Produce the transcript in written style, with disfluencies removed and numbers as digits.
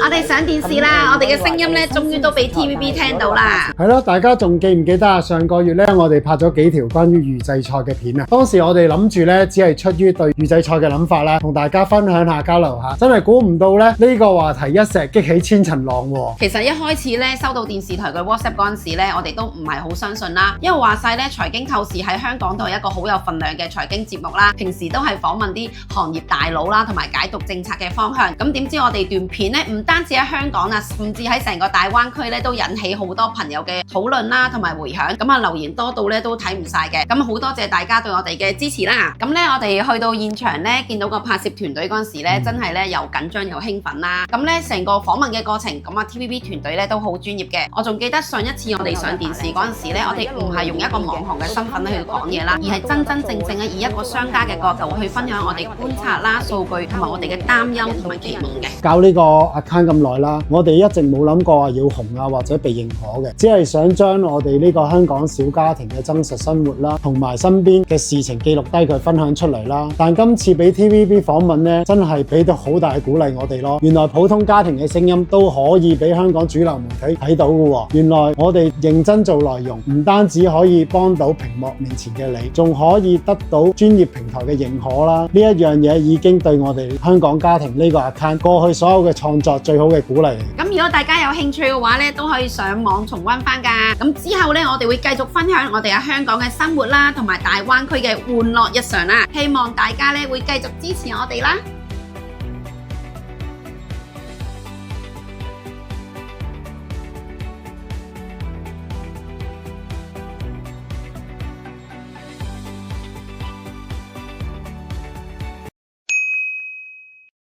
我哋上電視啦，我哋嘅聲音咧，終於都俾 TVB 聽到啦。係咯，大家仲記唔記得啊？上個月咧，我哋拍咗幾條關於預製菜嘅片啊。當時我哋諗住咧，只係出於對預製菜嘅諗法啦，同大家分享下、交流下。真係估唔到咧，呢個話題一石激起千層浪喎。其實一開始咧，收到電視台嘅 WhatsApp 嗰陣時咧，我哋都唔係好相信啦，因為話晒咧，財經透視喺香港都係一個好有份量嘅財經節目啦，平時都係訪問啲行業大佬啦，同埋解讀政策嘅方向。咁點知我哋段片咧，唔單止喺香港啊，甚至喺成個大灣區咧，都引起好多朋友嘅討論啦，同埋回響。咁啊，留言多到咧都睇唔晒嘅。咁好多謝大家對我哋嘅支持啦。咁咧，我哋去到現場咧，見到個拍攝團隊嗰陣時咧，真係咧又緊張又興奮啦。咁咧成個訪問嘅過程，咁啊 TVB 團隊咧都好專業嘅。我仲記得上一次我哋上電視嗰陣時咧，我哋唔係用一個網紅嘅身份去講嘢啦，而係真真正正咧以一個商家嘅角度去分享我哋觀察啦、數據同埋我哋嘅擔憂同埋期望嘅。搞呢個 account 咁耐啦，我哋一直冇諗過話要紅啊或者被認可嘅，只係想將我哋呢個香港小家庭嘅真實生活啦，同埋身邊嘅事情記錄低佢分享出嚟啦。但今次俾 TVB 訪問呢，真係俾到好大嘅鼓勵我哋咯。原來普通家庭嘅聲音都可以俾香港主流媒體睇到嘅喎。原來我哋認真做內容，唔單止可以幫到屏幕面前嘅你，仲可以得到專業平台嘅認可啦。呢一樣嘢已經對我哋香港家庭呢個 account 過去所有嘅創作最好嘅鼓勵。咁如果大家有興趣嘅話咧，都可以上網重溫翻㗎。咁之後咧，我哋會繼續分享我哋喺香港嘅生活啦，同埋大灣區嘅玩樂日常啦。希望大家咧會繼續支持我哋啦。